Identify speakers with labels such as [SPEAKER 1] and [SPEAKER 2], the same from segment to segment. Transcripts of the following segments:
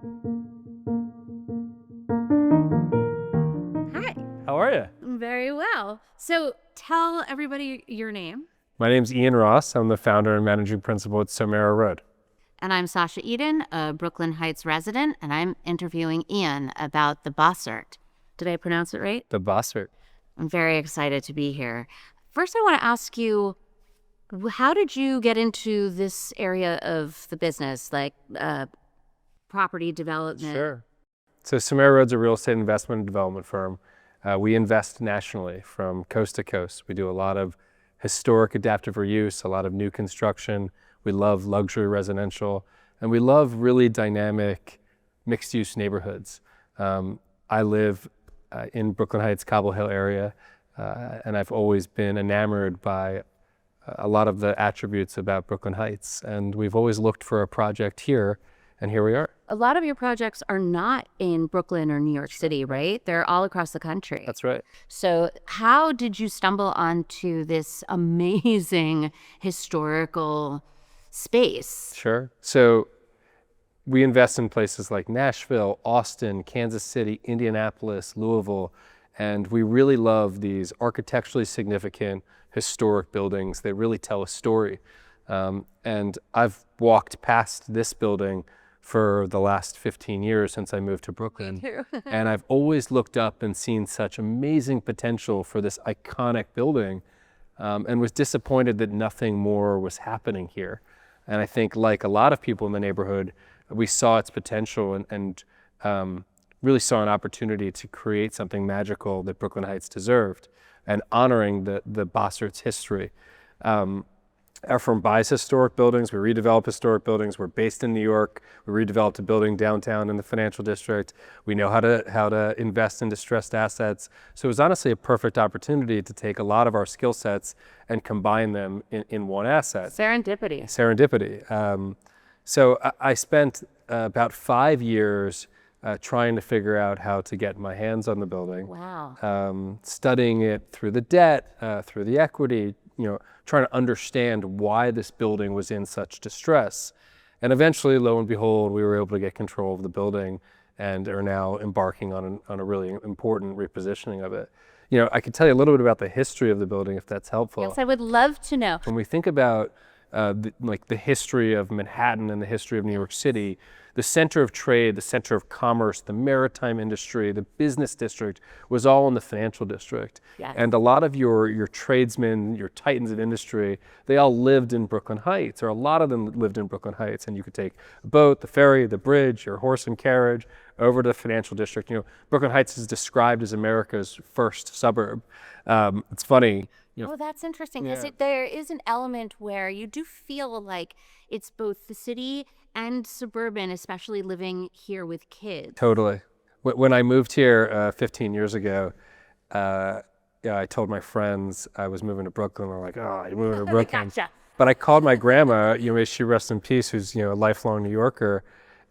[SPEAKER 1] Hi.
[SPEAKER 2] How are you?
[SPEAKER 1] Very well. So tell everybody your name.
[SPEAKER 2] My name's Ian Ross. I'm the founder and managing principal at Somera Road.
[SPEAKER 3] And I'm Sasha Eden, a Brooklyn Heights resident, and I'm interviewing Ian about the Bossert. Did I pronounce it right?
[SPEAKER 2] The Bossert.
[SPEAKER 3] I'm very excited to be here. First, I want to ask you, how did you get into this area of the business, like property development?
[SPEAKER 2] Sure. So Somera Road's a real estate investment and development firm. We invest nationally from coast to coast. We do a lot of historic adaptive reuse, a lot of new construction. We love luxury residential, and we love really dynamic mixed-use neighborhoods. I live in Brooklyn Heights, Cobble Hill area, and I've always been enamored by a lot of the attributes about Brooklyn Heights, and we've always looked for a project here, and here we are.
[SPEAKER 3] A lot of your projects are not in Brooklyn or New York City, right? They're all across the country.
[SPEAKER 2] That's right.
[SPEAKER 3] So how did you stumble onto this amazing historical space?
[SPEAKER 2] Sure. So we invest in places like Nashville, Austin, Kansas City, Indianapolis, Louisville, and we really love these architecturally significant historic buildings that really tell a story. And I've walked past this building for the last 15 years since I moved to Brooklyn.
[SPEAKER 3] Me too.
[SPEAKER 2] And I've always looked up and seen such amazing potential for this iconic building, and was disappointed that nothing more was happening here. And I think, like a lot of people in the neighborhood, we saw its potential and really saw an opportunity to create something magical that Brooklyn Heights deserved, and honoring the Bossert's history. Our firm buys historic buildings, we redevelop historic buildings. We're based in New York. We redeveloped a building downtown in the financial district. We know how to invest in distressed assets. So it was honestly a perfect opportunity to take a lot of our skill sets and combine them in one asset.
[SPEAKER 3] Serendipity.
[SPEAKER 2] Serendipity. So I spent about 5 years trying to figure out how to get my hands on the building.
[SPEAKER 3] Wow.
[SPEAKER 2] Studying it through the debt, through the equity, trying to understand why this building was in such distress. And eventually, lo and behold, we were able to get control of the building and are now embarking on a really important repositioning of it. I could tell you a little bit about the history of the building if that's helpful.
[SPEAKER 3] Yes, I would love to know.
[SPEAKER 2] When we think about the history of Manhattan and the history of New York City, the center of trade, the center of commerce, the maritime industry, the business district was all in the financial district.
[SPEAKER 3] Yes.
[SPEAKER 2] And a lot of your tradesmen, your titans of industry, they all lived in Brooklyn Heights, or a lot of them lived in Brooklyn Heights. And you could take a boat, the ferry, the bridge, your horse and carriage over to the financial district. Brooklyn Heights is described as America's first suburb. It's funny.
[SPEAKER 3] Oh, that's interesting, because
[SPEAKER 2] Yeah.
[SPEAKER 3] there is an element where you do feel like it's both the city and suburban, especially living here with kids.
[SPEAKER 2] Totally. When I moved here 15 years ago, I told my friends I was moving to Brooklyn. They're like, "Oh, you're moving to Brooklyn."
[SPEAKER 3] Gotcha.
[SPEAKER 2] But I called my grandma, may she rest in peace, who's a lifelong New Yorker,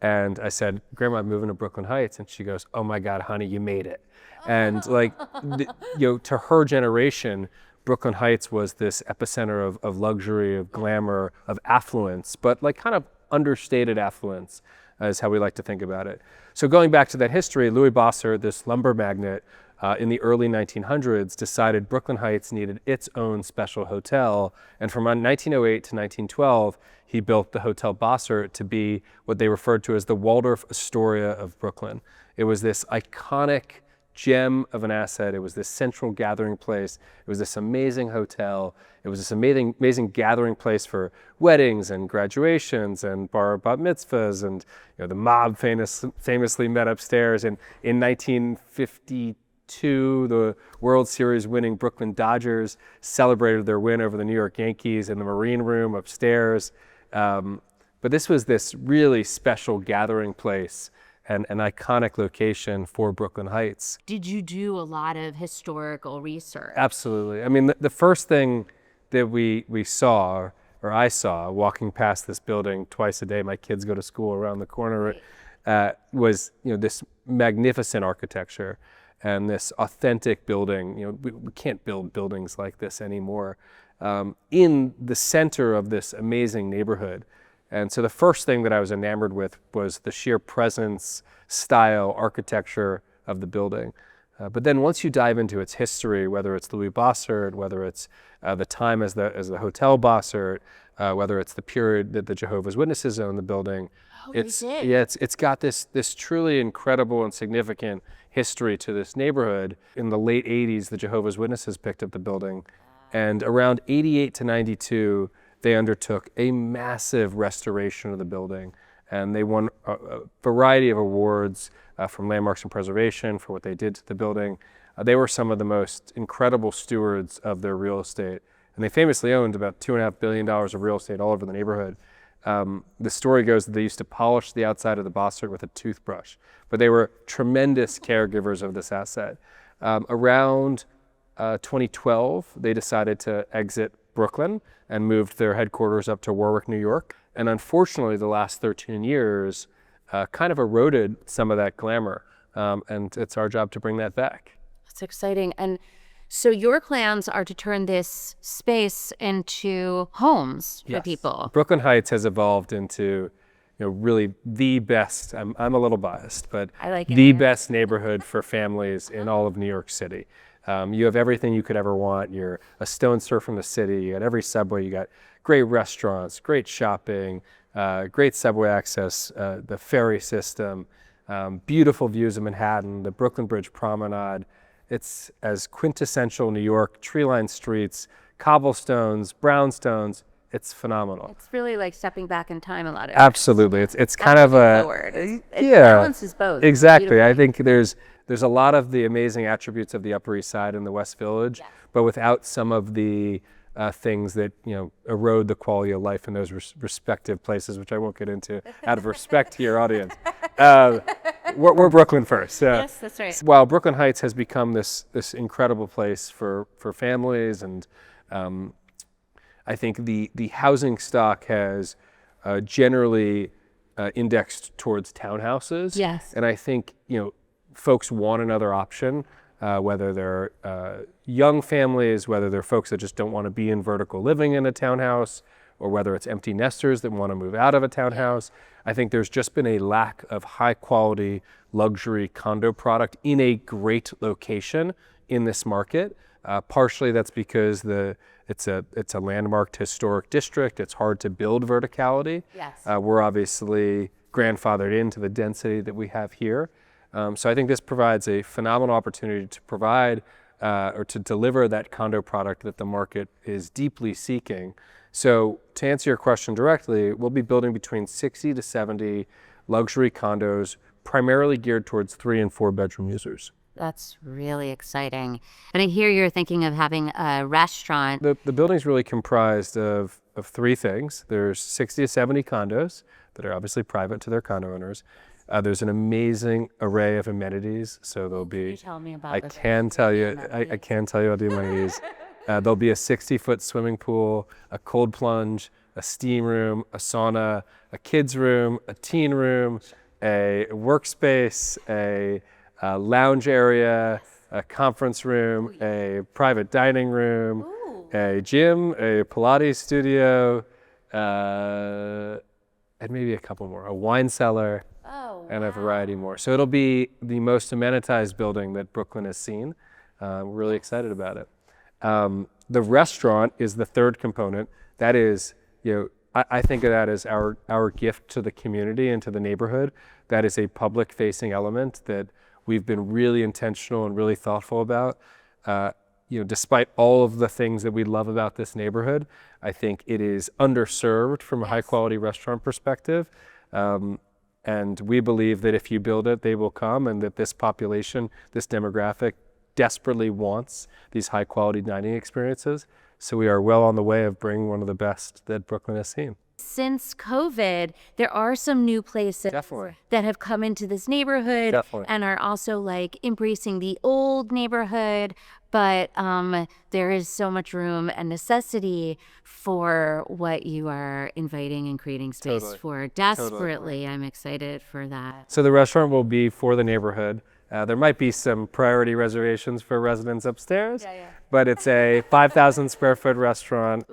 [SPEAKER 2] and I said, "Grandma, I'm moving to Brooklyn Heights," and she goes, "Oh my God, honey, you made it." And to her generation, Brooklyn Heights was this epicenter of luxury, of glamour, of affluence, but kind of understated affluence is how we like to think about it. So going back to that history, Louis Bossert, this lumber magnate in the early 1900s, decided Brooklyn Heights needed its own special hotel. And from 1908 to 1912, he built the Hotel Bossert to be what they referred to as the Waldorf Astoria of Brooklyn. It was this iconic gem of an asset. It was this central gathering place. It was this amazing hotel. It was this amazing gathering place for weddings and graduations and bar mitzvahs, and the mob famously met upstairs. And in 1952, the World Series winning Brooklyn Dodgers celebrated their win over the New York Yankees in the Marine Room upstairs. But this was this really special gathering place and an iconic location for Brooklyn Heights.
[SPEAKER 3] Did you do a lot of historical research?
[SPEAKER 2] Absolutely. I mean, the first thing that we saw, or I saw, walking past this building twice a day, my kids go to school around the corner, was this magnificent architecture and this authentic building. We can't build buildings like this anymore. In the center of this amazing neighborhood, And so the first thing that I was enamored with was the sheer presence, style, architecture of the building. But then once you dive into its history, whether it's Louis Bossert, whether it's the time as the Hotel Bossert, whether it's the period that the Jehovah's Witnesses owned the building, it's got this truly incredible and significant history to this neighborhood. In the late 80s, the Jehovah's Witnesses picked up the building, and around 88 to 92, they undertook a massive restoration of the building, and they won a variety of awards from Landmarks and Preservation for what they did to the building. They were some of the most incredible stewards of their real estate, and they famously owned about $2.5 billion of real estate all over the neighborhood. The story goes that they used to polish the outside of the Bossert with a toothbrush, but they were tremendous caregivers of this asset. Around 2012, they decided to exit Brooklyn and moved their headquarters up to Warwick, New York. And unfortunately, the last 13 years kind of eroded some of that glamour. And it's our job to bring that back.
[SPEAKER 3] That's exciting. And so your plans are to turn this space into homes for people.
[SPEAKER 2] Brooklyn Heights has evolved into, really the best, I'm a little biased, but
[SPEAKER 3] I like it
[SPEAKER 2] the
[SPEAKER 3] here.
[SPEAKER 2] best neighborhood for families in all of New York City. You have everything you could ever want. You're a stone's throw from the city. You got every subway. You got great restaurants, great shopping, great subway access, the ferry system, beautiful views of Manhattan, the Brooklyn Bridge Promenade. It's as quintessential New York, tree-lined streets, cobblestones, brownstones. It's phenomenal.
[SPEAKER 3] It's really like stepping back in time a lot of
[SPEAKER 2] Absolutely. It's kind of a
[SPEAKER 3] forward. It
[SPEAKER 2] yeah,
[SPEAKER 3] balances both.
[SPEAKER 2] Exactly. I think there's a lot of the amazing attributes of the Upper East Side and the West Village, but without some of the things that erode the quality of life in those respective places, which I won't get into out of respect to your audience. We're Brooklyn first.
[SPEAKER 3] Yes, that's right.
[SPEAKER 2] While Brooklyn Heights has become this incredible place for families, and I think the housing stock has generally indexed towards townhouses.
[SPEAKER 3] Yes.
[SPEAKER 2] And I think folks want another option, whether they're young families, whether they're folks that just don't want to be in vertical living in a townhouse, or whether it's empty nesters that want to move out of a townhouse. I think there's just been a lack of high quality luxury condo product in a great location in this market. Partially that's because it's a landmarked historic district. It's hard to build verticality.
[SPEAKER 3] Yes.
[SPEAKER 2] We're obviously grandfathered into the density that we have here. So I think this provides a phenomenal opportunity to provide or to deliver that condo product that the market is deeply seeking. So to answer your question directly, we'll be building between 60 to 70 luxury condos, primarily geared towards 3 and 4 bedroom users.
[SPEAKER 3] That's really exciting. And I hear you're thinking of having a restaurant.
[SPEAKER 2] The building's really comprised of 3 things. There's 60 to 70 condos that are obviously private to their condo owners. There's an amazing array of amenities. So there'll be.
[SPEAKER 3] Can you tell me about
[SPEAKER 2] I
[SPEAKER 3] this?
[SPEAKER 2] can tell you. I can tell you all the amenities. There'll be a 60-foot swimming pool, a cold plunge, a steam room, a sauna, a kids room, a teen room, a workspace, a lounge area, a conference room, a private dining room, a gym, a Pilates studio, and maybe a couple more, a wine cellar, and a variety more. So it'll be the most amenitized building that Brooklyn has seen. We're really excited about it. The restaurant is the third component. That is, I think of that as our gift to the community and to the neighborhood. That is a public-facing element that we've been really intentional and really thoughtful about. Despite all of the things that we love about this neighborhood, I think it is underserved from a high-quality restaurant perspective. And we believe that if you build it, they will come, and that this population, this demographic, desperately wants these high-quality dining experiences. So we are well on the way of bringing one of the best that Brooklyn has seen.
[SPEAKER 3] Since COVID, there are some new places that have come into this neighborhood and are also like embracing the old neighborhood, but there is so much room and necessity for what you are inviting and creating space for desperately. I'm excited for that.
[SPEAKER 2] So the restaurant will be for the neighborhood. There might be some priority reservations for residents upstairs, but it's a 5,000 square foot restaurant,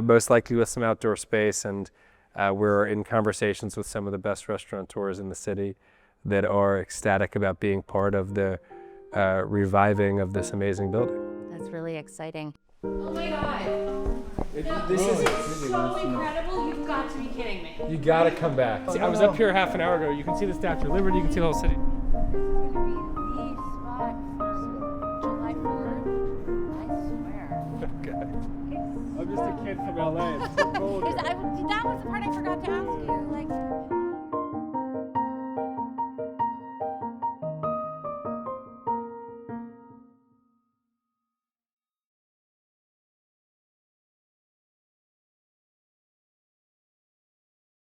[SPEAKER 2] most likely with some outdoor space. And We're in conversations with some of the best restaurateurs in the city that are ecstatic about being part of the reviving of this amazing building.
[SPEAKER 3] That's really exciting.
[SPEAKER 1] Oh my God. This is so incredible. You've got to be kidding me.
[SPEAKER 2] You gotta come back.
[SPEAKER 4] See, I was up here half an hour ago. You can see the Statue of Liberty. You can see the whole city.
[SPEAKER 3] This is going to be the spot for July 4th. I swear.
[SPEAKER 2] Okay.
[SPEAKER 4] I'm just a kid from LA. It's so cold.
[SPEAKER 5] That was the part I forgot to ask